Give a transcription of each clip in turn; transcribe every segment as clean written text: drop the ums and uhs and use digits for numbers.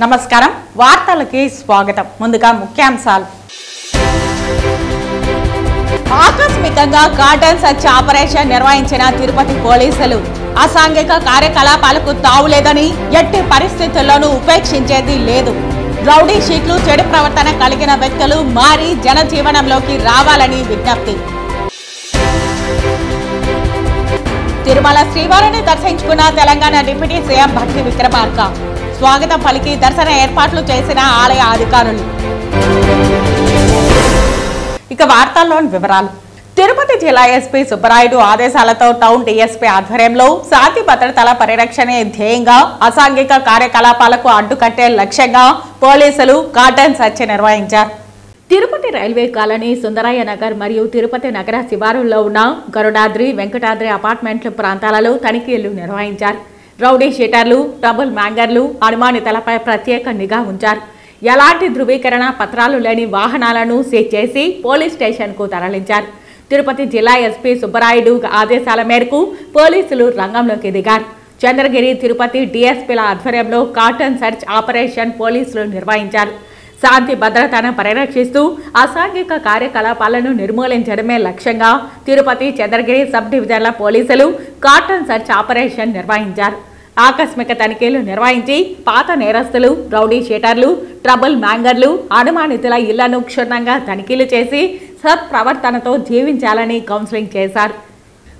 నమస్కారం వార్తలకి స్వాగతం ముందుగా ముఖ్యాంశాలు ఆకస్మికంగా గార్డెన్ సర్చ్ ఆపరేషన్ నిర్వహించిన తిరుపతి పోలీసులు అసాంఘిక కార్యకలాపాలకు తావులేదని ఎట్టి పరిస్థితుల్లోనూ ఉపేక్షించేది లేదు రౌడీ షీట్లు చెడు ప్రవర్తన కలిగిన వ్యక్తులు మారి జనజీవనంలోకి రావాలని విజ్ఞప్తి తిరుమల శ్రీవారిని దర్శించుకున్న తెలంగాణ డిప్యూటీ సీఎం భట్టి విక్రమార్క స్వాగతం పలికి దర్శన ఏర్పాట్లు చేసిన ఆలయ అధికారులు ఇక వార్తల్లోని వివరాలు తిరుపతి జిల్లా ఎస్పీ సుబ్బరాయుడు ఆదేశాలతో టౌన్ డీఎస్పీ ఆధ్వర్యంలో శాంతి భద్రతల పరిరక్షణే ధ్యేయంగా అసాంఘిక కార్యకలాపాలకు అడ్డుకట్టే లక్ష్యంగా పోలీసులు గార్డెన్ సర్చ్ నిర్వహించారు తిరుపతి రైల్వే కాలనీ సుందరయ్య నగర్ మరియు తిరుపతి నగర శివారుల్లో ఉన్న గరుడాద్రి వెంకటాద్రి అపార్ట్మెంట్ల ప్రాంతాలలో తనిఖీలు నిర్వహించారు రౌడీ షీటర్లు డబుల్ మ్యాంగర్లు అనుమానితులపై ప్రత్యేక నిఘా ఉంచారు ఎలాంటి ధృవీకరణ పత్రాలు లేని వాహనాలను సీజ్ చేసి పోలీస్ స్టేషన్కు తరలించారు తిరుపతి జిల్లా ఎస్పీ సుబ్బరాయుడు ఆదేశాల మేరకు పోలీసులు రంగంలోకి దిగారు చంద్రగిరి తిరుపతి డీఎస్పీల ఆధ్వర్యంలో గార్డెన్ సర్చ్ ఆపరేషన్ పోలీసులు నిర్వహించారు శాంతి భద్రతను పరిరక్షిస్తూ అసాంఘిక కార్యకలాపాలను నిర్మూలించడమే లక్ష్యంగా తిరుపతి చంద్రగిరి సబ్ డివిజన్ల పోలీసులు గార్డెన్ సర్చ్ ఆపరేషన్ నిర్వహించారు ఆకస్మిక తనిఖీలు నిర్వహించి పాత నేరస్తులు రౌడీ షీటర్లు ట్రబుల్ మ్యాంగర్లు అనుమానితుల ఇళ్లను క్షుణ్ణంగా తనిఖీలు చేసి సత్ప్రవర్తనతో జీవించాలని కౌన్సిలింగ్ చేశారు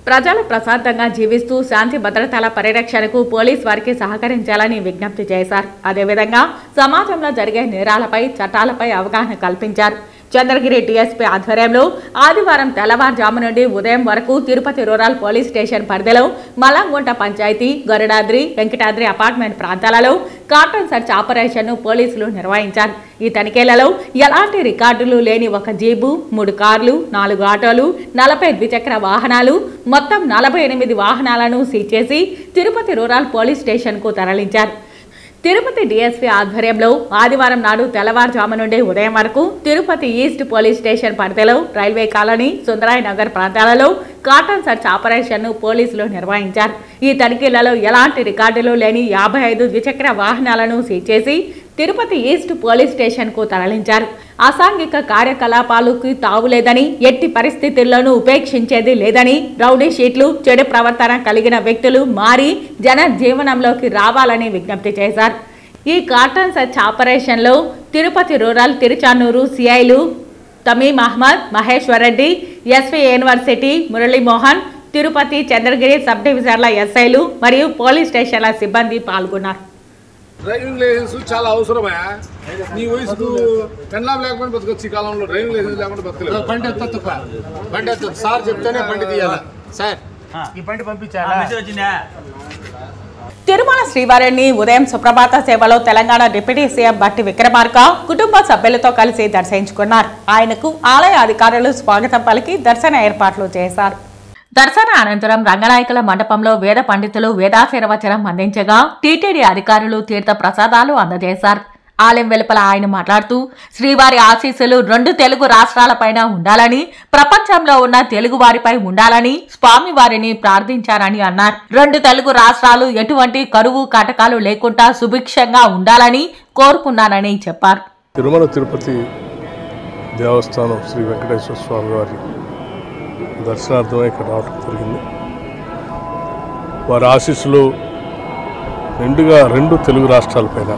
ప్రజలు ప్రశాంతంగా జీవిస్తూ శాంతి భద్రతల పరిరక్షణకు పోలీస్ వారికి సహకరించాలని విజ్ఞప్తి చేశారు అదేవిధంగా సమాజంలో జరిగే నేరాలపై చట్టాలపై అవగాహన కల్పించారు చంద్రగిరి డీఎస్పీ ఆధ్వర్యంలో ఆదివారం తెల్లవారుజాము నుండి ఉదయం వరకు తిరుపతి రూరల్ పోలీస్ స్టేషన్ పరిధిలో మలంగుంట పంచాయతీ గరుడాద్రి వెంకటాద్రి అపార్ట్మెంట్ ప్రాంతాలలో గార్డెన్ సర్చ్ ఆపరేషన్ను పోలీసులు నిర్వహించారు ఈ తనిఖీలలో ఎలాంటి రికార్డులు లేని ఒక జీబు 3 కార్లు 4 ఆటోలు 40 ద్విచక్ర వాహనాలు మొత్తం 48 వాహనాలను సీజ్ చేసి తిరుపతి రూరల్ పోలీస్ స్టేషన్కు తరలించారు తిరుపతి డీఎస్పీ ఆధ్వర్యంలో ఆదివారం నాడు తెల్లవారుజాము నుండి ఉదయం వరకు తిరుపతి ఈస్ట్ పోలీస్ స్టేషన్ పరిధిలో రైల్వే కాలనీ సుందరాయ నగర్ ప్రాంతాలలో గార్డెన్ సర్చ్ ఆపరేషన్ను పోలీసులు నిర్వహించారు ఈ తనిఖీలలో ఎలాంటి రికార్డులు లేని 55 ద్విచక్ర వాహనాలను సీజ్ చేసి తిరుపతి ఈస్ట్ పోలీస్ స్టేషన్కు తరలించారు అసాంఘిక కార్యకలాపాలకు తావులేదని ఎట్టి పరిస్థితుల్లోనూ ఉపేక్షించేది లేదని రౌడీ షీట్లు చెడు ప్రవర్తన కలిగిన వ్యక్తులు మారి జన జీవనంలోకి రావాలని విజ్ఞప్తి చేశారు ఈ గార్డెన్ సర్చ్ ఆపరేషన్లో తిరుపతి రూరల్ తిరుచానూరు సిఐలు Tameem Ahmed Maheshwar Reddy SV university Muralimohan Tirupati Chandragiri sub డివిజన్ల ఎస్ఐలు మరియు పోలీస్ స్టేషన్ల సిబ్బంది పాల్గొన్నారు డ్రైవింగ్ లైసెన్స్ చాలా అవసరమే నీ వయసుకు పెన్లాం లేకుండా బతకొచ్చు ఈ కాలంలో డ్రైవింగ్ లైసెన్స్ లేకుండా బతకలేదు బండి ఎత్తొచ్చు బండి ఎత్తొచ్చు సార్ చెప్తేనే బండి తీయాలా సార్ ఈ బండి పంపించాలా తిరుమల శ్రీవారిని ఉదయం సుప్రభాత సేవలో తెలంగాణ డిప్యూటీ సీఎం భట్టి విక్రమార్క కుటుంబ సభ్యులతో కలిసి దర్శించుకున్నారు ఆయనకు ఆలయ అధికారులు స్వాగతం పలికి దర్శన ఏర్పాట్లు చేశారు దర్శన అనంతరం రంగనాయకుల మండపంలో వేద పండితులు వేదాశీర్వచనం అందించగా టీటీడీ అధికారులు తీర్థ ప్రసాదాలు అందజేశారు ఆలయం వెలుపల ఆయన మాట్లాడుతూ శ్రీవారి ఆశీస్సులు 2 తెలుగు రాష్ట్రాలపైన ఉండాలని ప్రపంచంలో ఉన్న తెలుగు వారిపై ఉండాలని స్వామివారిని ప్రార్థించారని అన్నారు 2 తెలుగు రాష్ట్రాలు ఎటువంటి కరువు కాటకాలు లేకుండా సుభిక్షంగా ఉండాలని కోరుకున్నానని చెప్పారు తిరుమల తిరుపతి దేవస్థానం శ్రీ వెంకటేశ్వర స్వామి వారి దర్శనార్థమై ఇక్కడ రావడం జరిగింది వారి ఆశీస్సులు 2 తెలుగు రాష్ట్రాలపైన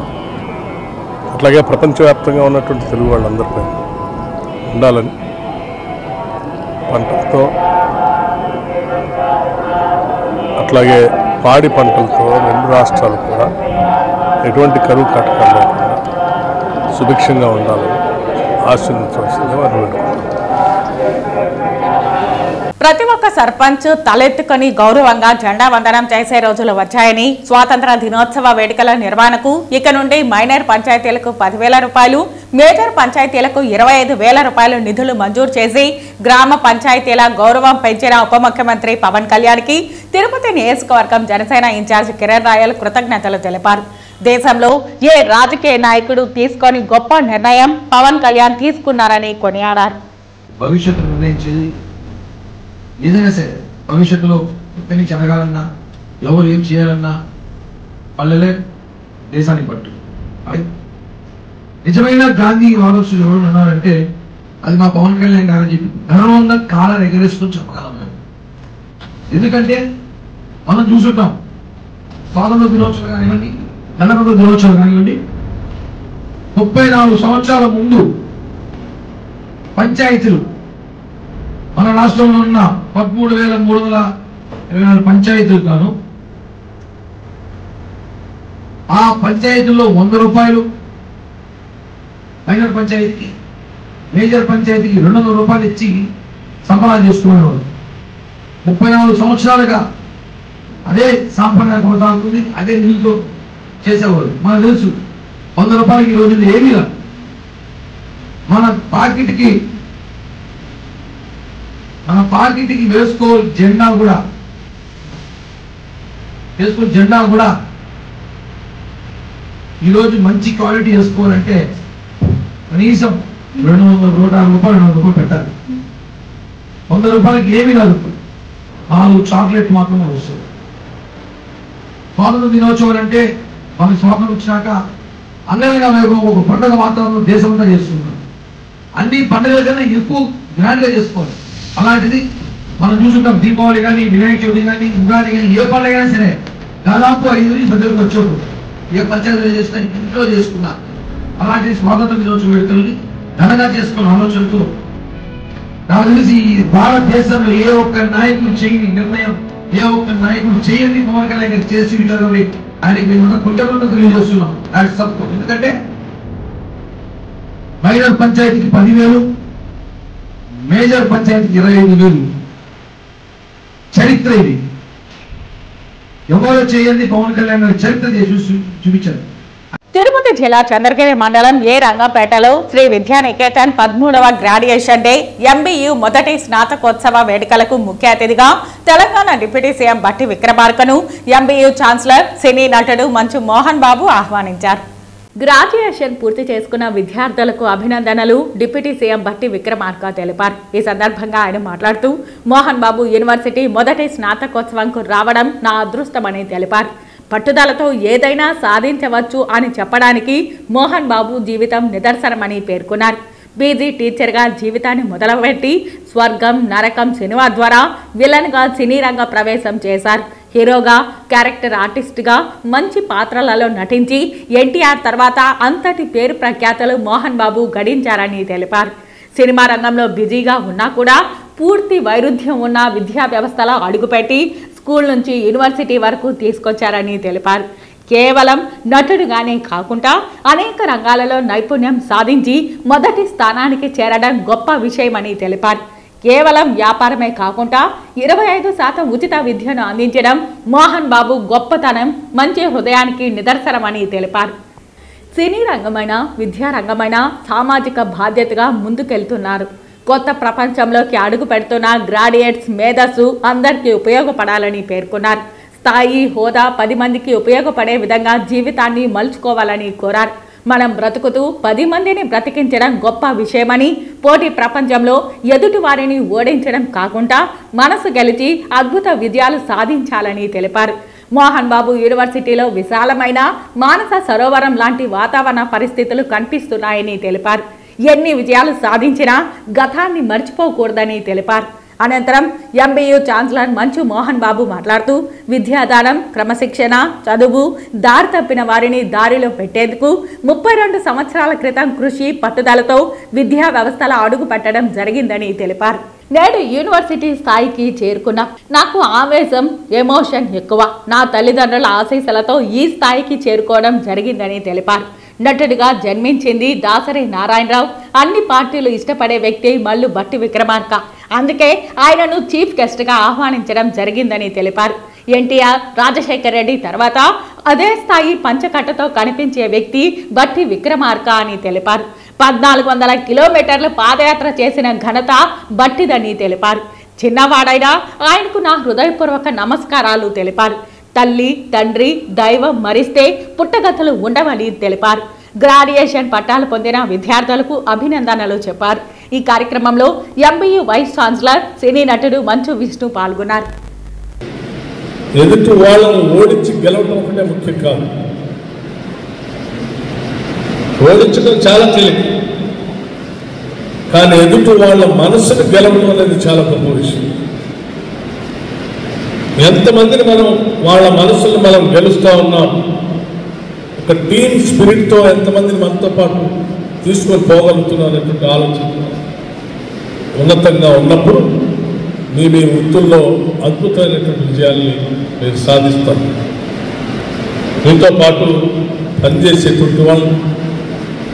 అట్లాగే ప్రపంచవ్యాప్తంగా ఉన్నటువంటి తెలుగు వాళ్ళందరిపైన ఉండాలని పంటలతో అట్లాగే పాడి పంటలతో 2 రాష్ట్రాలు కూడా ఎటువంటి కరువు కాటకాలు లేకుండా సుభిక్షంగా ఉండాలని ఆశీర్వదించవలసిందిగా వారు వేడుకుంటున్నారు ప్రతి ఒక్క సర్పంచ్ తలెత్తుకొని గౌరవంగా జెండా వందనం చేసే రోజులు వచ్చాయని స్వాతంత్ర దినోత్సవ వేడుకల నిర్వహణకు ఇక నుండి మైనర్ పంచాయతీలకు 10,000 రూపాయలు మేజర్ పంచాయతీలకు 25,000 రూపాయలు నిధులు మంజూరు చేసి గ్రామ పంచాయతీల గౌరవం పెంచిన ఉప ముఖ్యమంత్రి పవన్ కళ్యాణ్కి తిరుపతి నియోజకవర్గం జనసేన ఇన్ఛార్జ్ కిరణ్ రాయల్ కృతజ్ఞతలు తెలిపారు దేశంలో ఏ రాజకీయ నాయకుడు తీసుకొని గొప్ప నిర్ణయం పవన్ కళ్యాణ్ తీసుకున్నారని కొనియాడారు నిజంగా సరే భవిష్యత్తులో ఎక్కడి జరగాలన్నా ఎవరు ఏం చేయాలన్నా పల్లెలే దేశానికి పట్టు నిజమైన గాంధీ వారసులు ఎవరు ఉన్నారంటే అది మా పవన్ కళ్యాణ్ గారు చెప్పి గర్వంగా కాలం ఎగరేస్తూ చెప్పగలం. ఎందుకంటే మనం చూసుంటాం స్వాతంత్ర దినోత్సవం కానివ్వండి, గణతంత్ర దినోత్సవం కానివ్వండి, 34 సంవత్సరాల ముందు పంచాయతీలు మన రాష్ట్రంలో ఉన్న 13,324 పంచాయతీలు కాను ఆ పంచాయతీల్లో 100 రూపాయలు, మైనర్ పంచాయతీకి, మేజర్ పంచాయతీకి 200 రూపాయలు ఇచ్చి సంబరాలు చేసుకునేవారు. 34 సంవత్సరాలుగా అదే సాంప్రదాయం కొనసాగుతుంది, అదే నీళ్ళతో చేసేవారు. మనకు తెలుసు 100 రూపాయలకి ఈ రోజుల్లో ఏమీ రాదు. మన పార్టీకి వేసుకోవాలి జెండా కూడా ఈరోజు మంచి క్వాలిటీ వేసుకోవాలంటే కనీసం 200 రూపాయలు పెట్టాలి. 100 రూపాయలకి ఏమీ రాదు, 4 చాక్లెట్ మాత్రమే వస్తుంది. స్వాతంత్ర దినోత్సవం అంటే మనకి స్వాతంత్రం వచ్చినాక అంగరంగ వైభవం ఒక పండుగ వాతావరణం దేశమంతా చేస్తున్నాం. అన్ని పండుగల కన్నా ఎక్కువ గ్రాండ్గా చేసుకోవాలి. అలాంటిది మనం చూసుకుంటాం, దీపావళి కానీ, వినాయక చవితి కానీ, ఉగాది కానీ, ఏ పండుగ అయినా సరే దాదాపు 5 నుంచి 10 రోజులు వచ్చేప్పుడు ఏ పంచాయతీలో చేసినా ఇంట్లో చేసుకున్నా అలాంటి స్వాతంత్ర దినోత్సవం వేడుకల్ని ఘనంగా చేసుకున్న ఆలోచనతో నాకు తెలిసి ఈ భారతదేశంలో ఏ ఒక్క నాయకుడు చేయని నిర్ణయం, ఏ ఒక్క నాయకుడు చేయని పవన్ కళ్యాణ్ గారు చేసి ఉంటారని ఆయనకి మేము కుటుంబంలో తెలియజేస్తున్నాం. ఎందుకంటే మైనర్ పంచాయతీకి 10,000, మేజర్ పంచాయతీకి 25,000 చరిత్ర ఇది. ఎవరో చేయండి పవన్ కళ్యాణ్ గారు చరిత్ర చేసి చూపించారు. తిరుపతి జిల్లా చంద్రగిరి మండలం ఏ రంగంపేటలో శ్రీ విద్యానికేతన్ 13వ గ్రాడ్యుయేషన్ డే ఎంబీయూ మొదటి స్నాతకోత్సవ వేడుకలకు ముఖ్య అతిథిగా తెలంగాణ డిప్యూటీ సీఎం బట్టి విక్రమార్కను ఎంబీయూ ఛాన్సలర్, సినీ నటుడు మంచు మోహన్ బాబు ఆహ్వానించారు. గ్రాడ్యుయేషన్ పూర్తి చేసుకున్న విద్యార్థులకు అభినందనలు డిప్యూటీ సీఎం బట్టి విక్రమార్క తెలిపారు. ఈ సందర్భంగా ఆయన మాట్లాడుతూ మోహన్ బాబు యూనివర్సిటీ మొదటి స్నాతకోత్సవంకు రావడం నా అదృష్టమని తెలిపారు. పట్టుదలతో ఏదైనా సాధించవచ్చు అని చెప్పడానికి మోహన్ బాబు జీవితం నిదర్శనమని పేర్కొన్నారు. బీజీ టీచర్గా జీవితాన్ని మొదలుపెట్టి స్వర్గం, నరకం సినిమా ద్వారా విలన్గా సినీ రంగ ప్రవేశం చేశారు. హీరోగా, క్యారెక్టర్ ఆర్టిస్ట్గా మంచి పాత్రలలో నటించి ఎన్టీఆర్ తర్వాత అంతటి పేరు ప్రఖ్యాతలు మోహన్ బాబు గడించారని తెలిపారు. సినిమా రంగంలో బిజీగా ఉన్నా కూడా పూర్తి వైరుధ్యం ఉన్న విద్యా వ్యవస్థలో అడుగుపెట్టి స్కూల్ నుంచి యూనివర్సిటీ వరకు తీసుకొచ్చారని తెలిపారు. కేవలం నటుడుగానే కాకుండా అనేక రంగాలలో నైపుణ్యం సాధించి మొదటి స్థానానికి చేరడం గొప్ప విషయమని తెలిపారు. కేవలం వ్యాపారమే కాకుండా 25% ఉచిత విద్యను అందించడం మోహన్ బాబు గొప్పతనం, మంచి హృదయానికి నిదర్శనమని తెలిపారు. సినీ రంగమైన, విద్యారంగమైన సామాజిక బాధ్యతగా ముందుకెళ్తున్నారు. కొత్త ప్రపంచంలోకి అడుగు పెడుతున్న గ్రాడ్యుయేట్స్ మేధస్సు అందరికీ ఉపయోగపడాలని పేర్కొన్నారు. స్థాయి, హోదా 10 మందికి ఉపయోగపడే విధంగా జీవితాన్ని మలుచుకోవాలని కోరారు. మనం బ్రతుకుతూ 10 మందిని బ్రతికించడం గొప్ప విషయమని, పోటీ ప్రపంచంలో ఎదుటి వారిని ఓడించడం కాకుండా మనసు గెలిచి అద్భుత విజయాలు సాధించాలని తెలిపారు. మోహన్ బాబు యూనివర్సిటీలో విశాలమైన మానస సరోవరం లాంటి వాతావరణ పరిస్థితులు కనిపిస్తున్నాయని తెలిపారు. ఎన్ని విజయాలు సాధించినా గతాన్ని మర్చిపోకూడదని తెలిపారు. అనంతరం ఎంబీయూ ఛాన్సలర్ మంచు మోహన్ బాబు మాట్లాడుతూ విద్యాదానం, క్రమశిక్షణ, చదువు, దారి తప్పిన వారిని దారిలో పెట్టేందుకు 32 సంవత్సరాల క్రితం కృషి, పట్టుదలతో విద్యా వ్యవస్థలో అడుగు పెట్టడం జరిగిందని తెలిపారు. నేడు యూనివర్సిటీ స్థాయికి చేరుకున్నా. నాకు ఆవేశం, ఎమోషన్ ఎక్కువ. నా తల్లిదండ్రుల ఆశీస్సులతో ఈ స్థాయికి చేరుకోవడం జరిగిందని తెలిపారు. నటుడిగా జన్మించింది దాసరి నారాయణరావు. అన్ని పార్టీలు ఇష్టపడే వ్యక్తి మల్లు బట్టి విక్రమార్క. అందుకే ఆయనను చీఫ్ గెస్ట్గా ఆహ్వానించడం జరిగిందని తెలిపారు. ఎన్టీఆర్, రాజశేఖర్ రెడ్డి తర్వాత అదే స్థాయి పంచకట్టతో కనిపించే వ్యక్తి బట్టి విక్రమార్క అని తెలిపారు. 1400 కిలోమీటర్లు పాదయాత్ర చేసిన ఘనత బట్టిదని తెలిపారు. చిన్నవాడైనా ఆయనకు నా హృదయపూర్వక నమస్కారాలు తెలిపారు. తల్లి, తండ్రి, దైవం మరిస్తే పుట్టగతులు ఉండవని తెలిపారు. గ్రాడ్యుయేషన్ పట్టాలు పొందిన విద్యార్థులకు అభినందనలు చెప్పారు. ఈ కార్యక్రమంలో ఎంబీయూ వైస్ ఛాన్సలర్, సినీ నటుడు మంచు విష్ణు పాల్గొన్నారు. ఎదుటి వాళ్ళను ఓడించి గెలవడం ఒకటే ముఖ్యం కాదు, ఓడించడం చాలా తేలిక, కానీ ఎదుటి వాళ్ళ మనసును గెలవడం అనేది చాలా గొప్ప విషయం. ఎంతమందిని మనం వాళ్ళ మనసును మనం గెలుస్తూ ఉన్నాం, ఒక టీమ్ స్పిరిట్తో ఎంతమందిని మనతో పాటు తీసుకొని పోగలుగుతున్నాం అనేటువంటి ఆలోచన ఉన్నతంగా ఉన్నప్పుడు మీ వృత్తుల్లో అద్భుతమైనటువంటి విజయాల్ని మీరు సాధిస్తారు. మీతో పాటు పనిచేసేటువంటి వాళ్ళు,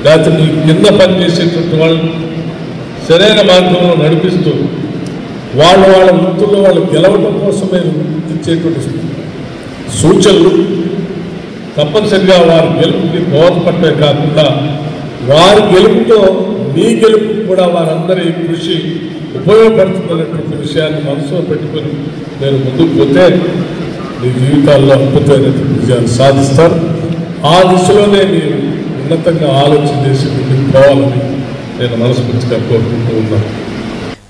లేకపోతే మీ కింద పనిచేసేటువంటి వాళ్ళు సరైన మార్గంలో నడిపిస్తూ వాళ్ళ వృత్తుల్లో వాళ్ళు గెలవడం కోసమే ఇచ్చేటువంటి సూచనలు తప్పనిసరిగా వారి గెలుపుకి దోహదపడమే కాకుండా వారి గెలుపుతో మీ గెలుపు కూడా వారందరి కృషి ఉపయోగపడుతున్నటువంటి విషయాన్ని మనసులో పెట్టుకొని నేను ముందుకు పోతే మీ జీవితాల్లో అద్భుతమైనటువంటి విజయాన్ని సాధిస్తారు. ఆ దిశలోనే మీరు ఉన్నతంగా ఆలోచన చేసి ముందుకు పోవాలని నేను మనస్ఫూర్తిగా కోరుకుంటూ ఉన్నాను.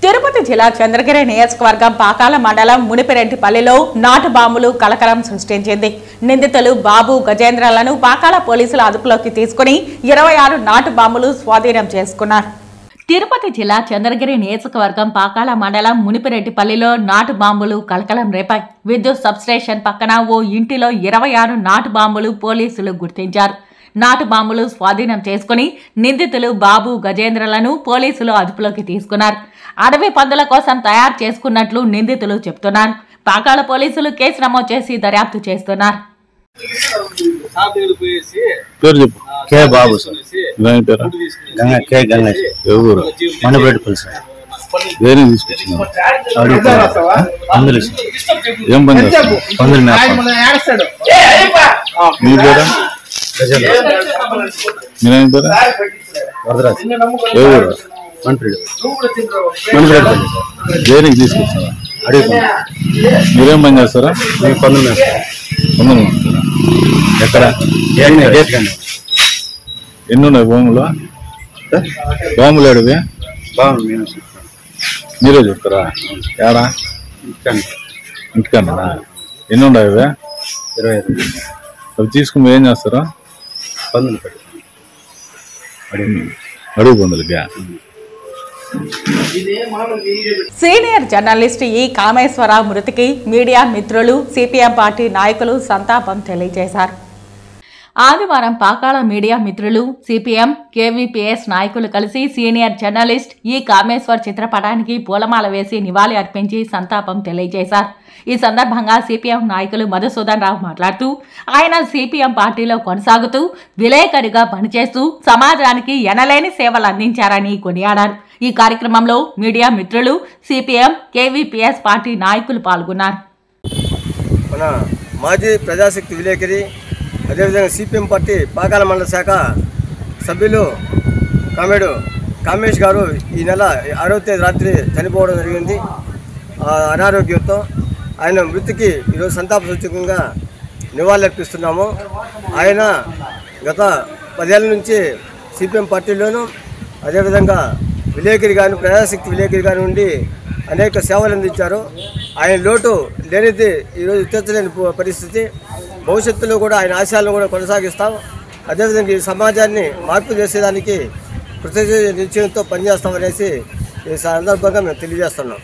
తిరుపతి జిల్లా చంద్రగిరి నియోజకవర్గం పాకాల మండలం మునిపిరెడ్డిపల్లిలో నాటు బాంబులు కలకలం సృష్టించింది. నిందితులు బాబు గజేంద్రలను పాకాల పోలీసులు అదుపులోకి తీసుకుని 26 నాటు బాంబులు స్వాధీనం చేసుకున్నారు. తిరుపతి జిల్లా చంద్రగిరి నియోజకవర్గం పాకాల మండలం మునిపిరెడ్డిపల్లిలో నాటు బాంబులు కలకలం రేపాయి. విద్యుత్ సబ్స్టేషన్ పక్కన ఓ ఇంటిలో 26 నాటు బాంబులు పోలీసులు గుర్తించారు. నాటు బాంబులు స్వాధీనం చేసుకుని నిందితులు బాబు గజేంద్రలను పోలీసులు అదుపులోకి తీసుకున్నారు. అడవి పందుల కోసం తయారు చేసుకున్నట్లు నిందితులు చెబుతున్నారు. పాకాల పోలీసులు కేసు నమోదు చేసి దర్యాప్తు చేస్తున్నారు. దేనికి తీసుకొచ్చారా? అడుగుతున్నా. మీరేం పని చేస్తారా? పందులు ఎక్కడ? ఎన్ని ఉన్నాయి భూములు? బాంబులు అడివి మీరే చెప్తారా? ఏడా? ఇంటికన్నా ఎన్ని ఉన్నాయి? 25. అవి తీసుకుని ఏం చేస్తారా? పందులు అడుగు పందులకి. సీనియర్ జర్నలిస్ట్ ఈ కామేశ్వరరావు మృతికి మీడియా మిత్రులు, సిపిఎం పార్టీ నాయకులు సంతాపం తెలియజేశారు. ఆదివారం పాకాల మీడియా మిత్రులు, సిపిఎం, కేవీపీఎస్ నాయకులు కలిసి సీనియర్ జర్నలిస్ట్ ఈ కామేశ్వర్ చిత్రపటానికి పూలమాల వేసి నివాళి అర్పించి సంతాపం తెలియజేశారు. ఈ సందర్భంగా సిపిఎం నాయకులు మధుసూదన్ రావు మాట్లాడుతూ ఆయన సిపిఎం పార్టీలో కొనసాగుతూ విలేకరిగా పనిచేస్తూ సమాజానికి ఎనలేని సేవలు అందించారని కొనియాడారు. ఈ కార్యక్రమంలో మీడియా మిత్రులు, సిపిఎం, కేవీపీఎస్ పార్టీ నాయకులు పాల్గొన్నారు. మన మాజీ ప్రజాశక్తి విలేకరి, అదేవిధంగా సిపిఎం పార్టీ పాకాల మండల శాఖ సభ్యులు కామెడు కామేష్ గారు ఈ నెల 6వ తేదీ రాత్రి చనిపోవడం జరిగింది అనారోగ్యంతో. ఆయన మృతికి ఈరోజు సంతాప సూచకంగా నివాళులర్పిస్తున్నాము. ఆయన గత 10 ఏళ్ళ నుంచి సిపిఎం పార్టీలోనూ అదేవిధంగా విలేకరి కానీ ప్రజాశక్తి విలేకరి కానీ ఉండి అనేక సేవలు అందించారు. ఆయన లోటు లేనిది ఈరోజు తీర్చలేని పరిస్థితి. భవిష్యత్తులో కూడా ఆయన ఆశయాలను కూడా కొనసాగిస్తాం. అదేవిధంగా ఈ సమాజాన్ని మార్పు చేసేదానికి ప్రత్యేక నిశ్చయంతో పనిచేస్తామనేసి ఈ సందర్భంగా మేము తెలియజేస్తున్నాం.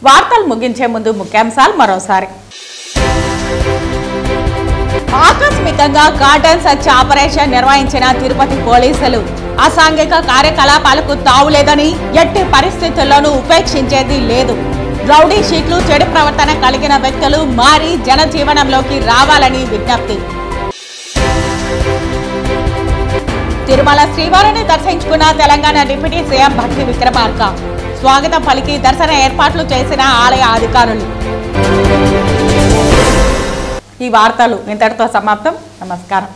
వార్తలు ముగించే ముందు ముఖ్యాంశాలు మరోసారి. ఆకస్మికంగా గార్డెన్ సర్చ్ ఆపరేషన్ నిర్వహించిన తిరుపతి పోలీసులు. అసాంఘిక కార్యకలాపాలకు తావులేదని, ఎట్టి పరిస్థితుల్లోనూ ఉపేక్షించేది లేదు. రౌడీ షీట్లు, చెడు ప్రవర్తన కలిగిన వ్యక్తులు మారి జనజీవనంలోకి రావాలని విజ్ఞప్తి. తిరుమల శ్రీవారిని దర్శించుకున్న తెలంగాణ డిప్యూటీ సీఎం భట్టి విక్రమార్క. స్వాగతం పలికి దర్శన ఏర్పాట్లు చేసిన ఆలయ అధికారులు. ఈ వార్తలు ఇంతటితో సమాప్తం. నమస్కారం.